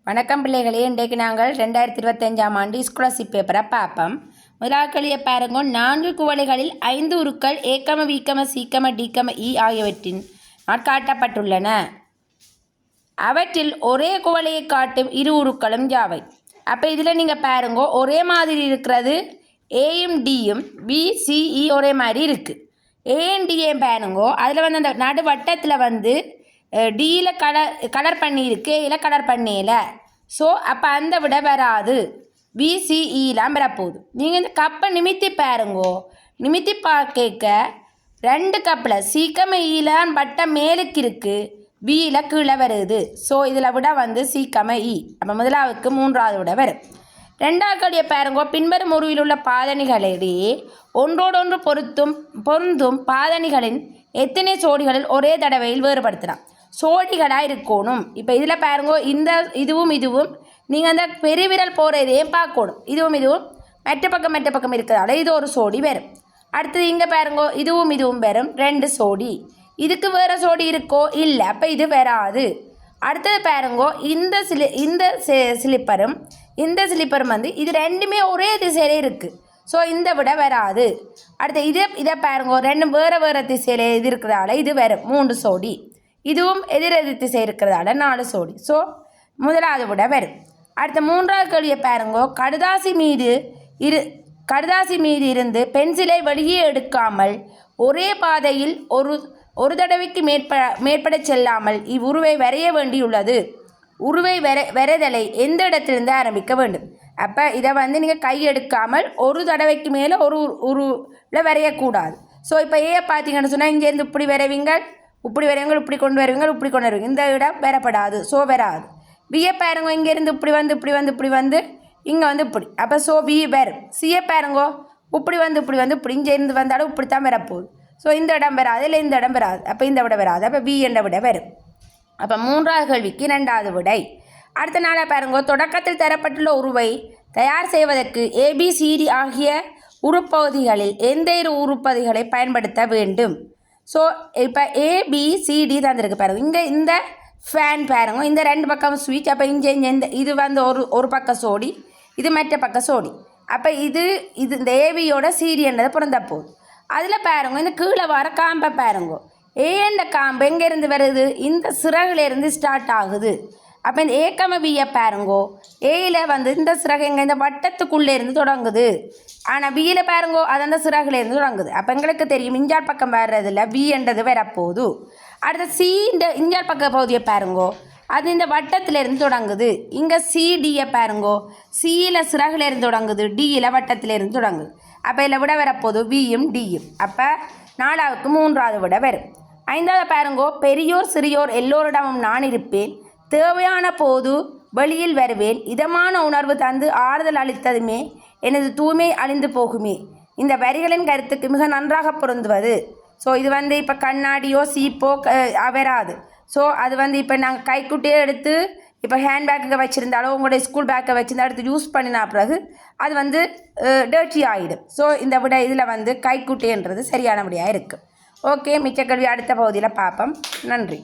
வணக்கம் பிள்ளைகளே, இன்றைக்கு நாங்கள் 2025ஆம் ஆண்டு ஸ்காலர்ஷிப் பேப்பரை பார்ப்போம். முதலாவது கேள்வியை பாருங்க. 4 குவளைகளில் 5 உருக்கள் ஏக்கம வீக்கம சீக்கம டிக்கம இ ஆகியவற்றின் காட்டப்பட்டுள்ளன. அவற்றில் ஒரே குவளையை காட்டும் இரு உருக்களும் யாவை? அப்போ இதில் நீங்கள் பாருங்க, ஒரே மாதிரி இருக்கிறது ஏயும் டியும், பி சிஇ ஒரே மாதிரி இருக்குது. ஏயும் டியும் பாருங்க, அதில் வந்து அந்த நடுவட்டத்தில் வந்து டியில் கலர் பண்ணியிருக்கு, ஏயில் கலர் பண்ணியில. ஸோ அப்போ அந்த விட வராது, பிசிஇலாம் வரப்போகுது. நீங்கள் இந்த கப்பை நிமித்தி பாருங்கோ. நிமித்தி பார்க்க 2 கப்பில் சீக்கம ஈலான் வட்டம் மேலுக்கு இருக்குது, பியில் கீழே வருது. ஸோ இதில் விட வந்து சீக்கம இ. அப்போ முதலாவுக்கு 3வது விட வரும். 2வது கேள்வியை பாருங்கோ. பின்வரும் உருவில் உள்ள பாதணிகளிடையே ஒன்றோடொன்று பொருந்தும் பாதணிகளின் எத்தனை சோடிகளில் ஒரே தடவையில் வேறுபடுத்தலாம்? சோடிகளாக இருக்கணும். இப்போ இதில் பாருங்க, இதுவும் நீங்கள் அந்த பெருவிரல் போகிறதையே பார்க்கணும். இதுவும் மெட்ட பக்கம் இருக்கிறதால இது ஒரு சோடி வரும். அடுத்தது இங்கே பாருங்க, இதுவும் வரும் 2 சோடி. இதுக்கு வேறு சோடி இருக்கோ? இல்லை, அப்போ இது வராது. அடுத்தது பாருங்க, இந்த ஸ்லிப்பரும் வந்து இது ரெண்டுமே ஒரே திசையிலே இருக்குது. ஸோ இந்த விட வராது. அடுத்து இதை பாருங்க, ரெண்டும் வேறு திசையில் இது இருக்கிறதால இது வரும் 3 சோடி. இதுவும் எதிரெதிர் திசை இருக்கிறதால 4 சோடி. ஸோ முதலாவது விட வரும். அடுத்த 3வது கேள்வியை பாருங்க. கடுதாசி மீது இருந்து பென்சிலை வெளியே எடுக்காமல் ஒரே பாதையில் ஒரு தடவைக்கு மேற்பட செல்லாமல் இவ்வுருவை வரைய வேண்டியுள்ளது. உருவை வரைதலை எந்த இடத்திலிருந்து ஆரம்பிக்க வேண்டும்? அப்போ இதை வந்து நீங்கள் கை எடுக்காமல் ஒரு தடவைக்கு மேலே ஒரு உருவில் வரையக்கூடாது. ஸோ இப்போ பார்த்தீங்கன்னு சொன்னால் இங்கேருந்து இப்படி இப்படி கொண்டு வருவீங்க. இந்த இடம் வரப்படாது. ஸோ வராது. பிஏ பாருங்க, இங்கேருந்து இப்படி வந்து இங்கே வந்து இப்படி. அப்போ ஸோ பி வரும். சிஏ பாருங்கோ, இப்படி இப்படி இங்கேருந்து வந்தாலும் இப்படி தான் வரப்போகுது. ஸோ இந்த இடம் வராது, இல்லை இந்த இடம் வராது. அப்போ இந்த விட வராது. அப்போ பி என்ற விட வரும். அப்போ 3வது கேள்விக்கு 2வது விடை. அடுத்த நாளாக பாருங்க. தொடக்கத்தில் தரப்பட்டுள்ள உருவை தயார் செய்வதற்கு ஏபிசிடி ஆகிய உருப்பகுதிகளில் எந்த இரு உருப்பகுதிகளை பயன்படுத்த வேண்டும்? ஸோ இப்போ ஏபிசிடி தந்துருக்கு பாருங்க. இங்கே இந்த ஃபேன் பாருங்க, இந்த 2 பக்கம் ஸ்விட்ச். அப்போ இங்கே இது வந்து ஒரு பக்கம் சோடி, இது மற்ற பக்கம் சோடி. அப்போ இது இந்த ஏபியோட சிடின்றதை பிறந்த போகுது. அதில் பாருங்க, இந்த கீழே வர காம்பை பாருங்க. ஏன்ற காம்பு எங்கேருந்து வருது? இந்த சிறகுலேருந்து ஸ்டார்ட் ஆகுது. அப்போ இந்த ஏக்கம பியை பாருங்கோ, ஏயில் வந்து இந்த சிறகு எங்கே இந்த வட்டத்துக்குள்ளே இருந்து தொடங்குது. ஆனால் பியில் பாருங்கோ, அது அந்த சிறகுலேருந்து தொடங்குது. அப்போ எங்களுக்கு தெரியும் இஞ்சால் பக்கம் வர்றதில்ல, பி என்றது வரப்போகுது. அடுத்த சி இந்த இஞ்சால் பக்க பகுதியை பாருங்கோ, அது இந்த வட்டத்திலேருந்து தொடங்குது. இங்கே சிடியை பாருங்கோ, சியில் சிறகுலேருந்து தொடங்குது, டியில் வட்டத்திலேருந்து தொடங்குது. அப்போ இதில் விட வரப்போகுது வியும் டியும். அப்போ 4வது 3வது விட வரும். 5வது பாருங்கோ. பெரியோர் சிறியோர் எல்லோரிடமும் நான் இருப்பேன், தேவையான போது வெளியில் வருவேன், இதமான உணர்வு தந்து ஆறுதல் அளித்ததுமே எனது தூய்மை அழிந்து போகுமே. இந்த வரிகளின் கருத்துக்கு மிக நன்றாக பொருந்துவது. ஸோ இது வந்து இப்போ கண்ணாடியோ சீப்போ வராது. ஸோ அது வந்து இப்போ நாங்கள் கைக்குட்டியே எடுத்து இப்போ ஹேண்ட் பேக்கை வச்சுருந்தாலோ உங்களுடைய ஸ்கூல் பேக்கை வச்சுருந்தா எடுத்து யூஸ் பண்ணினா பிறகு அது வந்து டர்ட்டி ஆகிடும். ஸோ இந்த விட இதில் வந்து கைக்குட்டின்றது சரியானபடியாக இருக்குது. ஓகே, மிச்ச கேள்வி அடுத்த பகுதியில் பார்ப்போம். நன்றி.